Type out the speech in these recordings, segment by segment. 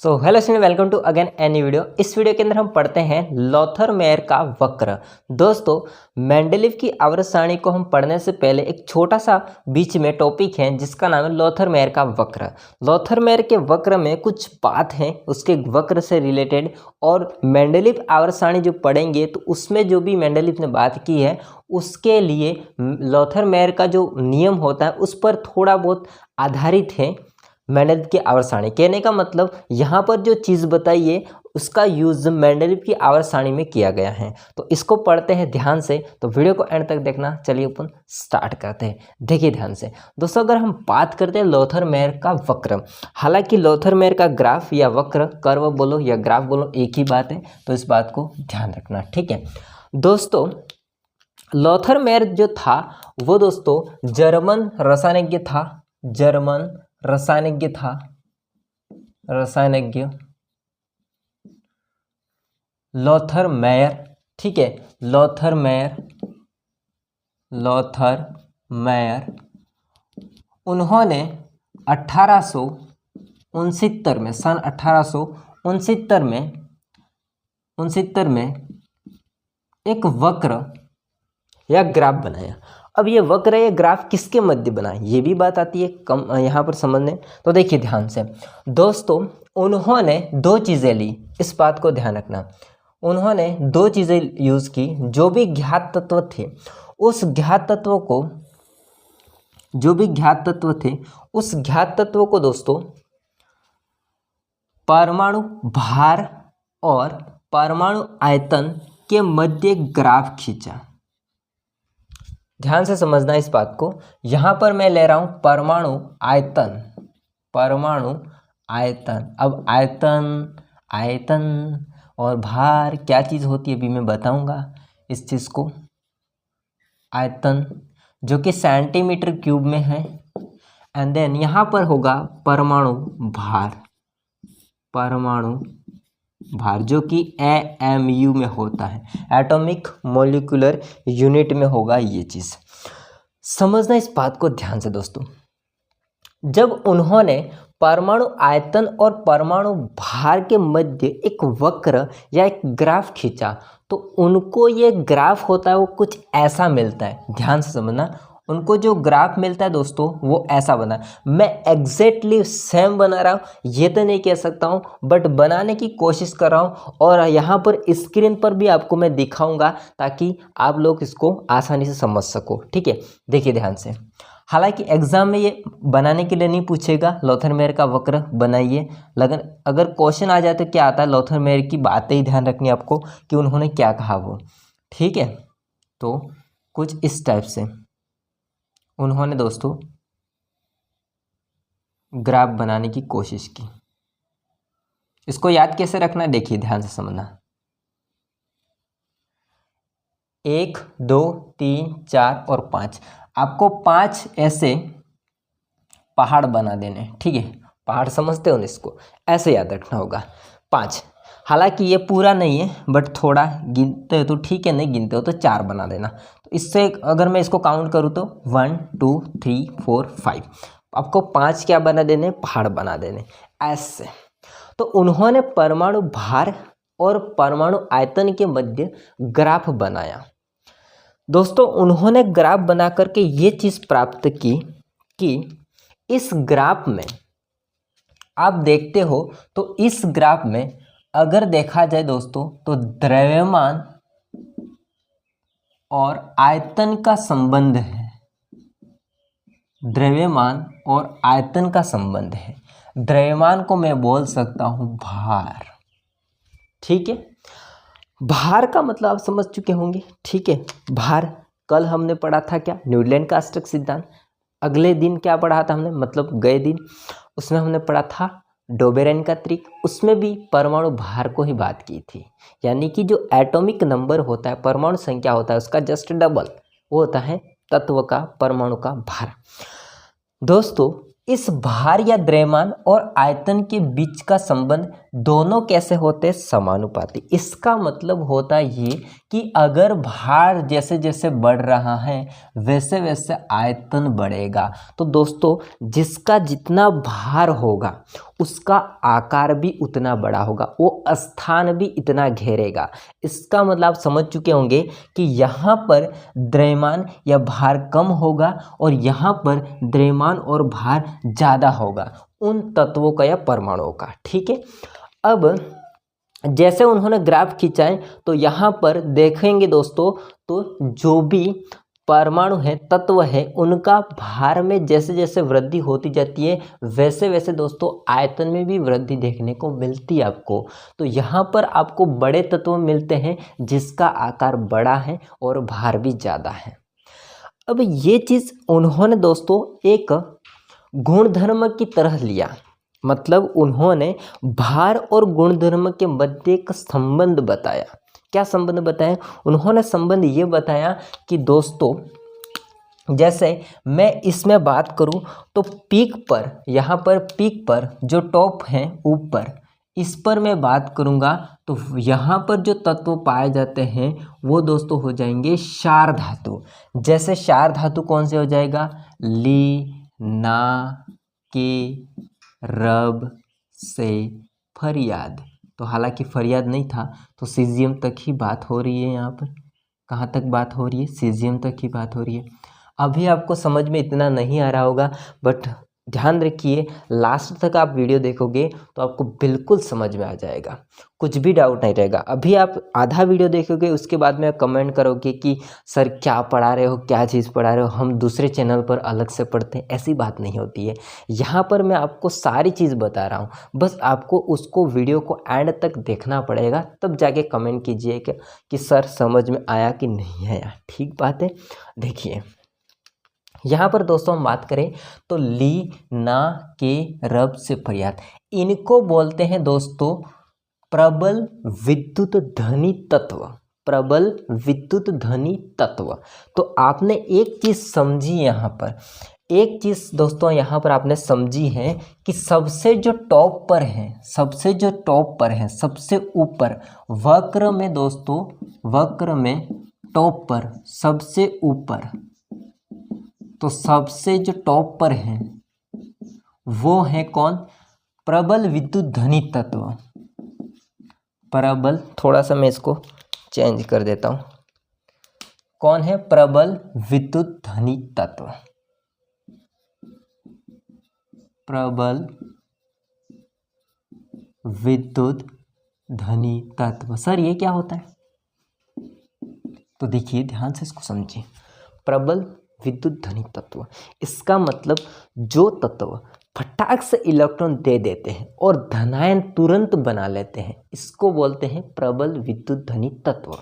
So hello student, welcome to again any video. इस video के अंदर हम पढ़ते हैं लोथर-मेयर का वक्र। दोस्तों, मेंडलीव की आवर्त सारणी को हम पढ़ने से पहले एक छोटा सा बीच में टॉपिक है जिसका नाम है लोथर-मेयर का वक्र। लोथर-मेयर के वक्र में कुछ बात है उसके वक्र से रिलेटेड, और मेंडलीव आवर्त सारणी जो पढ़ेंगे तो उसमें जो भी मेंडलीव ने बात की है उसके लिए लोथर-मेयर का जो नियम होता है उस पर थोड़ा बहुत आधारित है मेंडलीव की आवर्त सारणी। कहने का मतलब यहाँ पर जो चीज़ बताई है उसका यूज़ मेंडलीव की आवर्त सारणी में किया गया है। तो इसको पढ़ते हैं ध्यान से, तो वीडियो को एंड तक देखना। चलिए अपन स्टार्ट करते हैं। देखिए ध्यान से दोस्तों, अगर हम बात करते हैं लोथर-मेयर का वक्र, हालांकि लोथर-मेयर का ग्राफ या वक्र, कर्व बोलो या ग्राफ बोलो एक ही बात है, तो इस बात को ध्यान रखना, ठीक है दोस्तों। लोथर-मेयर जो था वो दोस्तों जर्मन रसायनज्ञ था, जर्मन रसायनज्ञ था, रसायनज्ञ लोथर-मेयर, ठीक है। लोथर-मेयर, लोथर-मेयर उन्होंने 1869 में, सन 1869 में एक वक्र या ग्राफ बनाया। अब ये वक्र या ग्राफ किसके मध्य बना, ये भी बात आती है कम यहाँ पर समझने। तो देखिए ध्यान से दोस्तों, उन्होंने दो चीज़ें ली, इस बात को ध्यान रखना। उन्होंने दो चीज़ें यूज़ की, जो भी ज्ञात तत्व थे उस ज्ञात तत्व को, जो भी ज्ञात तत्व थे उस ज्ञात तत्व को दोस्तों परमाणु भार और परमाणु आयतन के मध्य ग्राफ खींचा। ध्यान से समझना इस बात को। यहाँ पर मैं ले रहा हूँ परमाणु आयतन, परमाणु आयतन। अब आयतन और भार क्या चीज़ होती है अभी मैं बताऊँगा इस चीज़ को। आयतन जो कि सेंटीमीटर क्यूब में है, एंड देन यहाँ पर होगा परमाणु भार, परमाणु भार जो कि AMU में होता है, एटॉमिक मॉलिक्यूलर यूनिट में होगा। ये चीज़ समझना इस बात को ध्यान से दोस्तों। जब उन्होंने परमाणु आयतन और परमाणु भार के मध्य एक वक्र या एक ग्राफ खींचा तो उनको ये ग्राफ होता है वो कुछ ऐसा मिलता है। ध्यान से समझना, उनको जो ग्राफ मिलता है दोस्तों वो ऐसा बना। मैं एग्जैक्टली सेम बना रहा हूँ ये तो नहीं कह सकता हूँ, बट बनाने की कोशिश कर रहा हूँ, और यहाँ पर स्क्रीन पर भी आपको मैं दिखाऊंगा ताकि आप लोग इसको आसानी से समझ सको, ठीक है। देखिए ध्यान से, हालांकि एग्जाम में ये बनाने के लिए नहीं पूछेगा लोथर-मेयर का वक्र बनाइए, लेकिन अगर क्वेश्चन आ जाए तो क्या आता है, लोथर-मेयर की बातें ही ध्यान रखनी आपको कि उन्होंने क्या कहा वो, ठीक है। तो कुछ इस टाइप से उन्होंने दोस्तों ग्राफ बनाने की कोशिश की। इसको याद कैसे रखना, देखिए ध्यान से समझना। 1 2 3 4 और 5, आपको 5 ऐसे पहाड़ बना देने, ठीक है। पहाड़ समझते हो ना, इसको ऐसे याद रखना होगा 5। हालांकि ये पूरा नहीं है बट थोड़ा गिनते हो तो ठीक है, नहीं गिनते हो तो 4 बना देना। तो इससे अगर मैं इसको काउंट करूँ तो 1 2 3 4 5, आपको 5 क्या बना देने, पहाड़ बना देने ऐसे। तो उन्होंने परमाणु भार और परमाणु आयतन के मध्य ग्राफ बनाया दोस्तों। उन्होंने ग्राफ बना करके ये चीज़ प्राप्त की कि इस ग्राफ में आप देखते हो तो इस ग्राफ में अगर देखा जाए दोस्तों तो द्रव्यमान और आयतन का संबंध है, द्रव्यमान और आयतन का संबंध है। द्रव्यमान को मैं बोल सकता हूं भार, ठीक है। भार का मतलब आप समझ चुके होंगे, ठीक है। भार कल हमने पढ़ा था क्या, न्यूटन का अष्टक सिद्धांत। अगले दिन क्या पढ़ा था हमने, मतलब गए दिन, उसमें हमने पढ़ा था डोबेरेन का त्रिक। उसमें भी परमाणु भार को ही बात की थी, यानी कि जो एटॉमिक नंबर होता है, परमाणु संख्या होता है उसका जस्ट डबल वो होता है तत्व का, परमाणु का भार। दोस्तों इस भार या द्रव्यमान और आयतन के बीच का संबंध दोनों कैसे होते हैं, समानुपाती। इसका मतलब होता ये कि अगर भार जैसे जैसे बढ़ रहा है वैसे वैसे आयतन बढ़ेगा। तो दोस्तों जिसका जितना भार होगा उसका आकार भी उतना बड़ा होगा, वो स्थान भी इतना घेरेगा। इसका मतलब आप समझ चुके होंगे कि यहाँ पर द्रव्यमान या भार कम होगा और यहाँ पर द्रव्यमान और भार ज़्यादा होगा उन तत्वों का या परमाणुओं का। ठीक है, अब जैसे उन्होंने ग्राफ खींचा है तो यहाँ पर देखेंगे दोस्तों, तो जो भी परमाणु है, तत्व है, उनका भार में जैसे जैसे वृद्धि होती जाती है वैसे वैसे दोस्तों आयतन में भी वृद्धि देखने को मिलती है आपको। तो यहाँ पर आपको बड़े तत्व मिलते हैं जिसका आकार बड़ा है और भार भी ज़्यादा है। अब ये चीज़ उन्होंने दोस्तों एक गुणधर्म की तरह लिया, मतलब उन्होंने भार और गुणधर्म के मध्य एक संबंध बताया। क्या संबंध बताया? उन्होंने संबंध ये बताया कि दोस्तों जैसे मैं इसमें बात करूं तो पीक पर, यहाँ पर पीक पर जो टॉप है ऊपर, इस पर मैं बात करूंगा तो यहाँ पर जो तत्व पाए जाते हैं वो दोस्तों हो जाएंगे क्षार धातु। जैसे क्षार धातु कौन से हो जाएगा? ली, ना, के, रब, से, फरियाद। तो हालांकि फरियाद नहीं था तो सीजियम तक ही बात हो रही है। यहाँ पर कहाँ तक बात हो रही है? सीजियम तक ही बात हो रही है। अभी आपको समझ में इतना नहीं आ रहा होगा, बट ध्यान रखिए लास्ट तक आप वीडियो देखोगे तो आपको बिल्कुल समझ में आ जाएगा, कुछ भी डाउट नहीं रहेगा। अभी आप आधा वीडियो देखोगे उसके बाद में कमेंट करोगे कि सर क्या पढ़ा रहे हो, क्या चीज़ पढ़ा रहे हो, हम दूसरे चैनल पर अलग से पढ़ते हैं। ऐसी बात नहीं होती है, यहाँ पर मैं आपको सारी चीज़ बता रहा हूँ, बस आपको उसको वीडियो को एंड तक देखना पड़ेगा, तब जाके कमेंट कीजिए कि सर समझ में आया कि नहीं आया। ठीक बात है। देखिए यहाँ पर दोस्तों हम बात करें तो ली, ना, के, रब, से, फरियाद, इनको बोलते हैं दोस्तों प्रबल विद्युत धनी तत्व। प्रबल विद्युत धनी तत्व। तो आपने एक चीज समझी यहाँ पर, एक चीज दोस्तों यहाँ पर आपने समझी है कि सबसे जो टॉप पर है, सबसे जो टॉप पर है, सबसे ऊपर वक्र में दोस्तों, वक्र में टॉप पर सबसे ऊपर, तो सबसे जो टॉप पर है वो है कौन? प्रबल विद्युत धनी तत्व। प्रबल, थोड़ा सा मैं इसको चेंज कर देता हूं। कौन है? प्रबल विद्युत धनी तत्व। प्रबल विद्युत धनी तत्व। सर ये क्या होता है? तो देखिए ध्यान से इसको समझिए। प्रबल विद्युत धनी तत्व, इसका मतलब जो तत्व फटाक से इलेक्ट्रॉन दे देते हैं और धनायन तुरंत बना लेते हैं, इसको बोलते हैं प्रबल विद्युत धनी तत्व।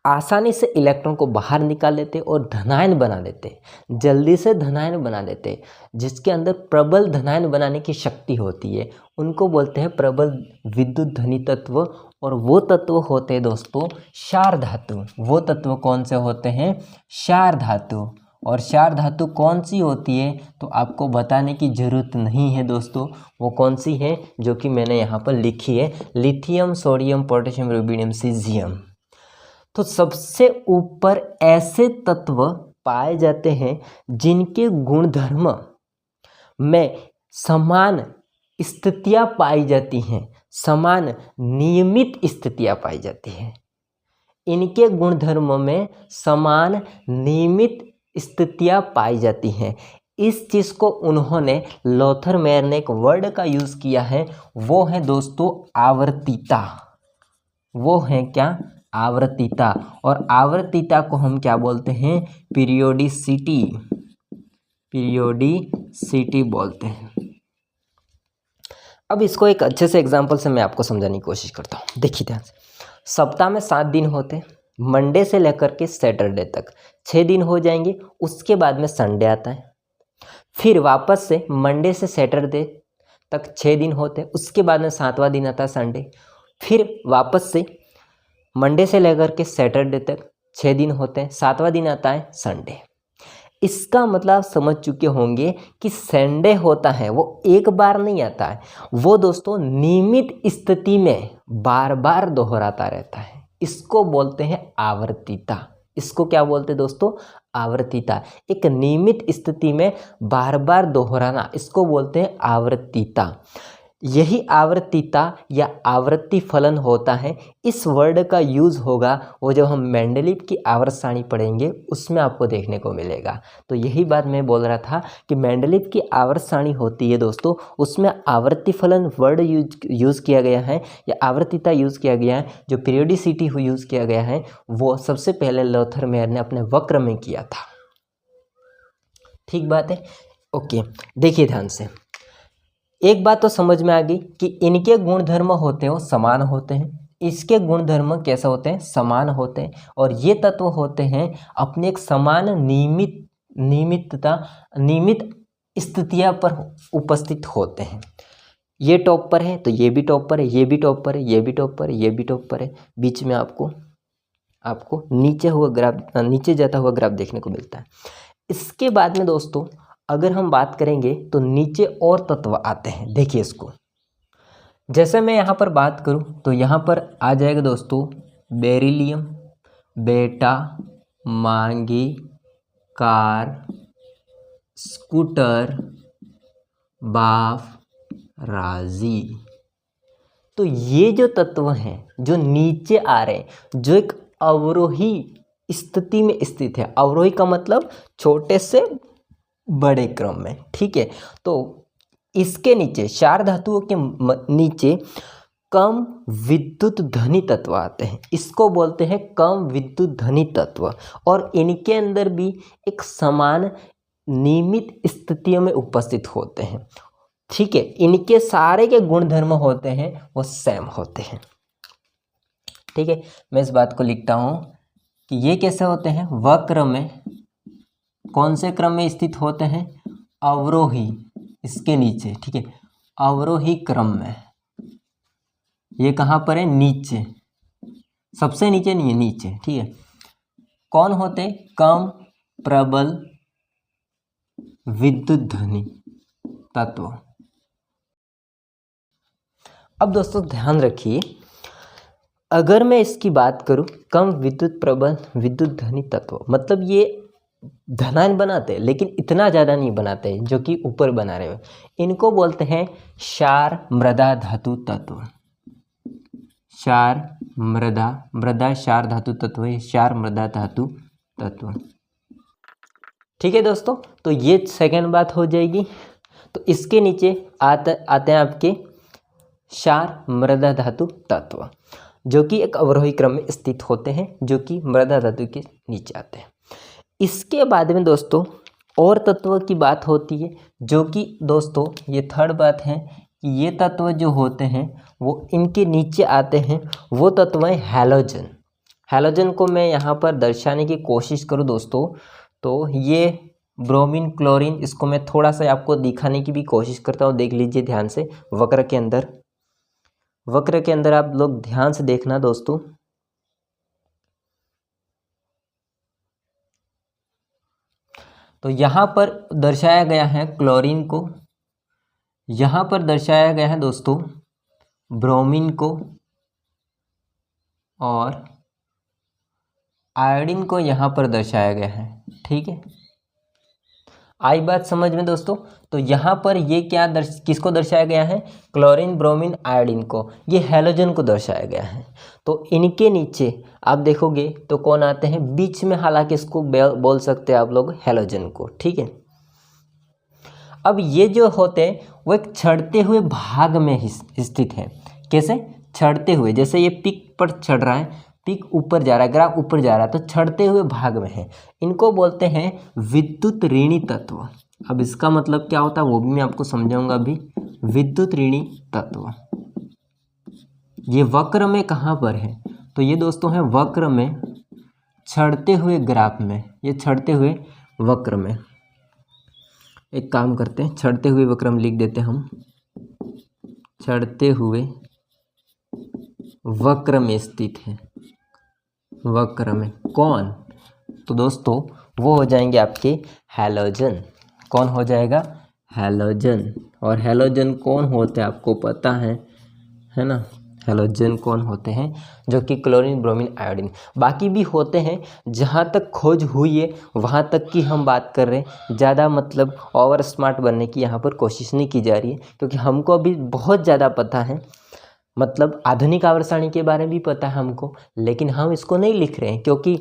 आसानी से इलेक्ट्रॉन को बाहर निकाल लेते और धनायन बना देते, जल्दी से धनायन बना देते, जिसके अंदर प्रबल धनायन बनाने की शक्ति होती है, उनको बोलते हैं प्रबल विद्युत धनी तत्व। और वो तत्व होते हैं दोस्तों क्षार धातु। वो तत्व कौन से होते हैं? क्षार धातु। और क्षार धातु कौन सी होती है तो आपको बताने की जरूरत नहीं है दोस्तों, वो कौन सी है जो कि मैंने यहाँ पर लिखी है, lithium, sodium, potassium, rubidium, caesium. तो सबसे ऊपर ऐसे तत्व पाए जाते हैं जिनके गुणधर्म में समान स्थितियां पाई जाती हैं, समान नियमित स्थितियां पाई जाती हैं। इनके गुणधर्मों में समान नियमित स्थितियां पाई जाती हैं। इस चीज़ को उन्होंने लोथर मेयर ने एक वर्ड का यूज़ किया है, वो है दोस्तों आवर्तिता। वो है क्या? आवर्तिता। और आवर्तिता को हम क्या बोलते हैं? पीरियोडिसिटी। पीरियोडिसिटी बोलते हैं। अब इसको एक अच्छे से एग्जांपल से मैं आपको समझाने की कोशिश करता हूँ। देखिए ध्यान से, सप्ताह में 7 दिन होते हैं, मंडे से लेकर के सैटरडे तक 6 दिन हो जाएंगे, उसके बाद में संडे आता है, फिर वापस से मंडे से सैटरडे तक 6 दिन होते हैं, उसके बाद में 7वां दिन आता है संडे, फिर वापस से मंडे से लेकर के सैटरडे तक 6 दिन होते हैं, 7वां दिन आता है संडे। इसका मतलब समझ चुके होंगे कि संडे होता है वो एक बार नहीं आता है, वो दोस्तों नियमित स्थिति में बार बार दोहराता रहता है। इसको बोलते हैं आवर्तिता। इसको क्या बोलते हैं दोस्तों? आवर्तिता, एक नियमित स्थिति में बार बार दोहराना, इसको बोलते हैं आवर्तिता। यही आवर्तिता या आवर्ती फलन होता है। इस वर्ड का यूज़ होगा वो जब हम मेंडलीव की आवर्त सारणी पढ़ेंगे उसमें आपको देखने को मिलेगा। तो यही बात मैं बोल रहा था कि मेंडलीव की आवर्त सारणी होती है दोस्तों, उसमें आवर्ती फलन वर्ड यूज़ किया गया है या आवर्तिता यूज़ किया गया है। जो पीरियोडिसिटी यूज़ किया गया है वो सबसे पहले लोथर मेयर ने अपने वक्र में किया था। ठीक बात है, ओके। देखिए ध्यान से, एक बात तो समझ में आ गई कि इनके गुणधर्म होते हैं वो समान होते हैं, इसके गुणधर्म कैसे होते हैं, समान होते हैं, और ये तत्व होते हैं अपने एक समान नियमित स्थितियां पर उपस्थित होते हैं। ये टॉप पर है तो ये भी टॉप पर है, ये भी टॉप पर है, ये भी टॉप पर है, ये भी टॉप पर है, बीच में आपको नीचे जाता हुआ ग्राफ देखने को मिलता है। इसके बाद में दोस्तों अगर हम बात करेंगे तो नीचे और तत्व आते हैं। देखिए इसको, जैसे मैं यहाँ पर बात करूँ तो यहाँ पर आ जाएगा दोस्तों बेरिलियम, बेटा, मांगी, कार, स्कूटर, बाफ, राजी। तो ये जो तत्व हैं जो नीचे आ रहे हैं, जो एक अवरोही स्थिति में स्थित है। अवरोही का मतलब छोटे से बड़े क्रम में, ठीक है। तो इसके नीचे क्षार धातुओं के नीचे कम विद्युत धनी तत्व आते हैं, इसको बोलते हैं कम विद्युत धनी तत्व, और इनके अंदर भी एक समान नियमित स्थितियों में उपस्थित होते हैं। ठीक है, इनके सारे के गुणधर्म होते हैं वो सेम होते हैं। ठीक है, मैं इस बात को लिखता हूं कि ये कैसे होते हैं, वक्र में कौन से क्रम में स्थित होते हैं, अवरोही, इसके नीचे, ठीक है, अवरोही क्रम में। ये कहाँ पर है, नीचे, सबसे नीचे नहीं है, नीचे, ठीक है। कौन होते, कम प्रबल विद्युत ध्वनि तत्व। अब दोस्तों ध्यान रखिए, अगर मैं इसकी बात करूं कम विद्युत प्रबल विद्युत ध्वनि तत्व, मतलब ये धनायन बनाते हैं लेकिन इतना ज़्यादा नहीं बनाते हैं जो कि ऊपर बना रहे हो, इनको बोलते हैं क्षार मृदा धातु तत्व। क्षार मृदा क्षार धातु तत्व है, क्षार मृदा धातु तत्व। ठीक है दोस्तों, तो ये सेकंड बात हो जाएगी। तो इसके नीचे आते हैं आपके क्षार मृदा धातु तत्व, जो कि एक अवरोही क्रम में स्थित होते हैं, जो कि मृदा धातु के नीचे आते हैं। इसके बाद में दोस्तों और तत्व की बात होती है, जो कि दोस्तों ये थर्ड बात है कि ये तत्व जो होते हैं वो इनके नीचे आते हैं, वो तत्व है हैलोजन। हैलोजन को मैं यहाँ पर दर्शाने की कोशिश करूँ दोस्तों, तो ये ब्रोमीन, क्लोरीन, इसको मैं थोड़ा सा आपको दिखाने की भी कोशिश करता हूँ। देख लीजिए ध्यान से, वक्र के अंदर आप लोग ध्यान से देखना दोस्तों। तो यहाँ पर दर्शाया गया है क्लोरीन को, यहाँ पर दर्शाया गया है दोस्तों ब्रोमीन को, और आयोडीन को यहाँ पर दर्शाया गया है। ठीक है, आई बात समझ में दोस्तों। तो यहाँ पर ये क्या किसको दर्शाया गया है, क्लोरीन, ब्रोमीन, आयोडीन को, ये हैलोजन को दर्शाया गया है। तो इनके नीचे आप देखोगे तो कौन आते हैं, बीच में, हालांकि इसको बोल सकते हैं आप लोग हैलोजन को। ठीक है, अब ये जो होते हैं वो एक चढ़ते हुए भाग में स्थित है। कैसे, चढ़ते हुए, जैसे ये पिक पर चढ़ रहा है, पिक ऊपर जा रहा है, ग्राफ ऊपर जा रहा है, तो चढ़ते हुए भाग में है। इनको बोलते हैं विद्युत ऋणी तत्व। अब इसका मतलब क्या होता है वो भी मैं आपको समझाऊंगा अभी। विद्युत ऋणी तत्व ये वक्र में कहाँ पर है, तो ये दोस्तों है वक्र में, चढ़ते हुए ग्राफ में, ये चढ़ते हुए वक्र में। एक काम करते हैं, चढ़ते हुए वक्र में लिख देते हैं हम, चढ़ते हुए वक्र में स्थित है। वक्र में कौन, तो दोस्तों वो हो जाएंगे आपके हैलोजन। कौन हो जाएगा, हैलोजन। और हैलोजन कौन होते हैं आपको पता है ना, हैलोजन कौन होते हैं, जो कि क्लोरीन, ब्रोमीन, आयोडीन। बाकी भी होते हैं, जहाँ तक खोज हुई है वहाँ तक की हम बात कर रहे हैं। ज़्यादा मतलब ओवर स्मार्ट बनने की यहाँ पर कोशिश नहीं की जा रही है, क्योंकि हमको अभी बहुत ज़्यादा पता है, मतलब आधुनिक आवर्त के बारे में भी पता है हमको, लेकिन हम इसको नहीं लिख रहे हैं, क्योंकि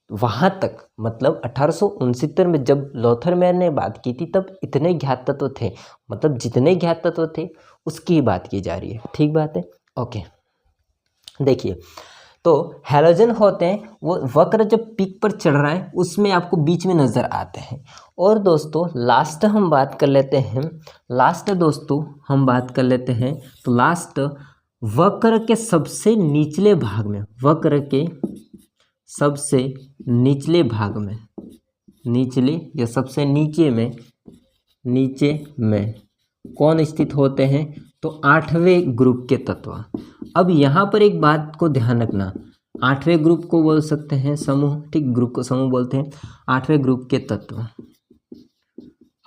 वहाँ तक मतलब 1869 में जब लोथरमैन ने बात की थी तब इतने ज्ञात तत्व थे, मतलब जितने ज्ञात तत्व थे उसकी बात की जा रही है। ठीक बात है, ओके। देखिए, तो हैलोजन होते हैं वो वक्र जब पीक पर चढ़ रहा है उसमें आपको बीच में नज़र आते हैं। और दोस्तों लास्ट हम बात कर लेते हैं, तो लास्ट वक्र के सबसे निचले भाग में, वक्र के सबसे निचले भाग में, निचले या सबसे नीचे में कौन स्थित होते हैं, तो 8वें ग्रुप के तत्व। अब यहाँ पर एक बात को ध्यान रखना, 8वें ग्रुप को बोल सकते हैं समूह, ठीक, ग्रुप को समूह बोलते हैं, 8वें ग्रुप के तत्व।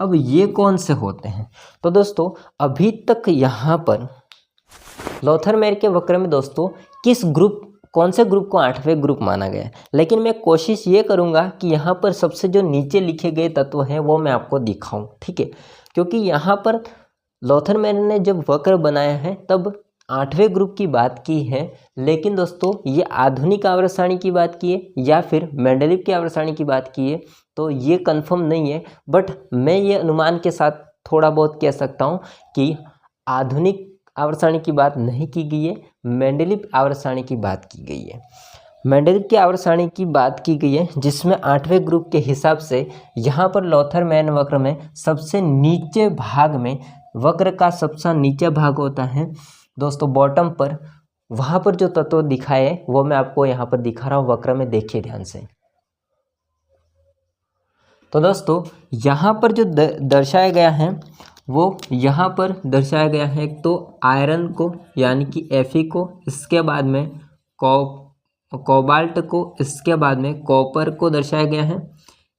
अब ये कौन से होते हैं, तो दोस्तों अभी तक यहाँ पर लोथरमैन के वक्र में दोस्तों कौन से ग्रुप को 8वें ग्रुप माना गया है, लेकिन मैं कोशिश ये करूँगा कि यहाँ पर सबसे जो नीचे लिखे गए तत्व हैं वो मैं आपको दिखाऊं, ठीक है, क्योंकि यहाँ पर लोथरमैन ने जब वक्र बनाया है तब 8वें ग्रुप की बात की है, लेकिन दोस्तों ये आधुनिक आवर्त सारणी की बात की है या फिर मेंडलीव की आवर्त सारणी की बात की है, तो ये कंफर्म नहीं है, बट मैं ये अनुमान के साथ थोड़ा बहुत कह सकता हूँ कि आधुनिक आवर्त सारणी की बात नहीं की गई है, मेंडलीव आवर्त सारणी की बात की गई है। मेंडलीव की आवर्त सारणी की बात की गई है जिसमें 8वें ग्रुप के हिसाब से यहाँ पर लोथरमैन वक्र में सबसे नीचे भाग में, वक्र का सबसे नीचे भाग होता है दोस्तों बॉटम पर, वहाँ पर जो तत्व दिखाए वो मैं आपको यहाँ पर दिखा रहा हूँ वक्र में, देखिए ध्यान से। तो दोस्तों यहाँ पर जो दर्शाया गया है वो यहाँ पर दर्शाया गया है, एक तो आयरन को यानी कि Fe को, इसके बाद में कोबाल्ट को, इसके बाद में कॉपर को दर्शाया गया है,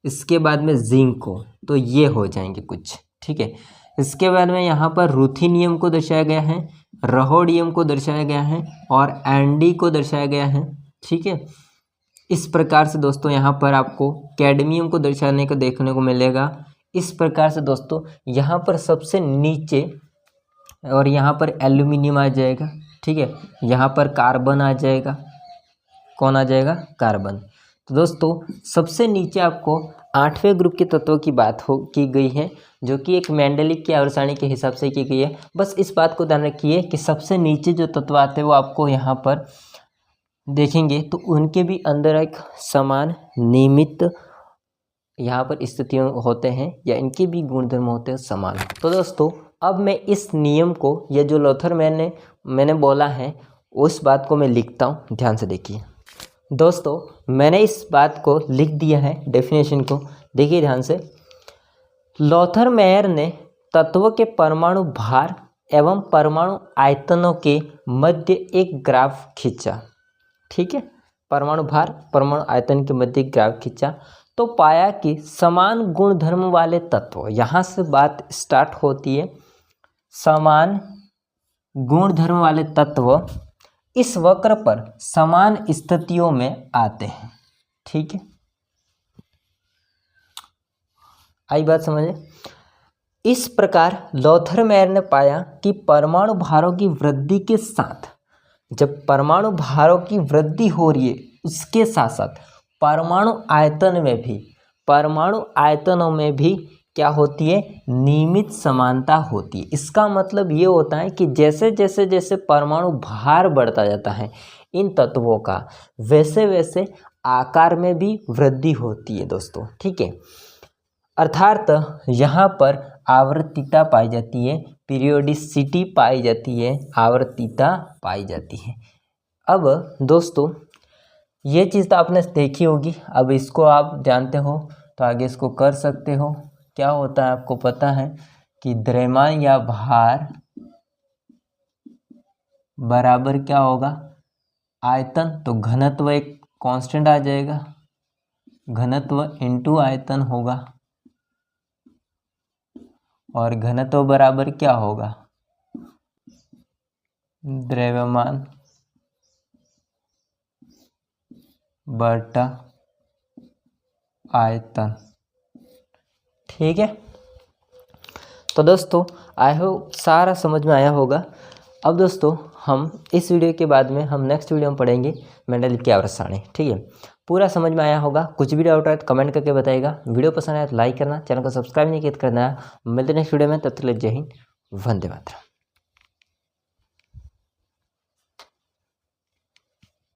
इसके बाद में जिंक को, तो ये हो जाएंगे कुछ, ठीक है। इसके बाद में यहाँ पर रुथेनियम को दर्शाया गया है, रहोडियम को दर्शाया गया है और एंडी को दर्शाया गया है, ठीक है। इस प्रकार से दोस्तों यहाँ पर आपको कैडमियम को दर्शाने को देखने को मिलेगा। इस प्रकार से दोस्तों यहाँ पर सबसे नीचे, और यहाँ पर एल्यूमिनियम आ जाएगा, ठीक है, यहाँ पर कार्बन आ जाएगा, कौन आ जाएगा, कार्बन। तो दोस्तों सबसे नीचे आपको 8वें ग्रुप के तत्वों की बात की गई है, जो कि एक मेंडलीव की आवर्त सारणी के हिसाब से की गई है। बस इस बात को ध्यान रखिए कि सबसे नीचे जो तत्व आते हैं वो आपको यहाँ पर देखेंगे तो उनके भी अंदर एक समान नियमित यहाँ पर स्थितियों होते हैं या इनके भी गुणधर्म होते हैं समान। तो दोस्तों अब मैं इस नियम को, या जो लोथरमैन ने मैंने बोला है उस बात को मैं लिखता हूँ, ध्यान से देखिए। दोस्तों मैंने इस बात को लिख दिया है, डेफिनेशन को देखिए ध्यान से। लोथरमैन ने तत्व के परमाणु भार एवं परमाणु आयतनों के मध्य एक ग्राफ खींचा, ठीक है, परमाणु भार परमाणु आयतन के मध्य ग्राफ खींचा, तो पाया कि समान गुण धर्म वाले तत्व, यहाँ से बात स्टार्ट होती है, समान गुण धर्म वाले तत्व इस वक्र पर समान स्थितियों में आते हैं, ठीक है। आई बात समझे। इस प्रकार लोथरमैन ने पाया कि परमाणु भारों की वृद्धि के साथ, जब परमाणु भारों की वृद्धि हो रही है उसके साथ साथ परमाणु आयतनों में भी क्या होती है, नियमित समानता होती है। इसका मतलब ये होता है कि जैसे जैसे परमाणु भार बढ़ता जाता है इन तत्वों का, वैसे वैसे आकार में भी वृद्धि होती है दोस्तों, ठीक है। अर्थात यहाँ पर आवर्तिता पाई जाती है, पीरियोडिसिटी पाई जाती है, आवर्तिता पाई जाती है। अब दोस्तों ये चीज़ तो आपने देखी होगी, अब इसको आप जानते हो तो आगे इसको कर सकते हो। क्या होता है आपको पता है कि द्रव्यमान या भार बराबर क्या होगा, आयतन, तो घनत्व एक कांस्टेंट आ जाएगा, घनत्व इनटू आयतन होगा, और घनत्व बराबर क्या होगा, द्रव्यमान बटा आयतन। ठीक है, तो दोस्तों आई होप सारा समझ में आया होगा। अब दोस्तों हम इस वीडियो के बाद में हम नेक्स्ट वीडियो में पढ़ेंगे मेंडलीव की आवर्त सारणी। ठीक है, पूरा समझ में आया होगा। कुछ भी डाउट है तो कमेंट करके बताइएगा। वीडियो पसंद आया तो लाइक करना, चैनल को सब्सक्राइब नहीं किया तो करना है। मिलते हैं नेक्स्ट वीडियो में, तब तक के लिए जय हिंद, वंदे मातरम।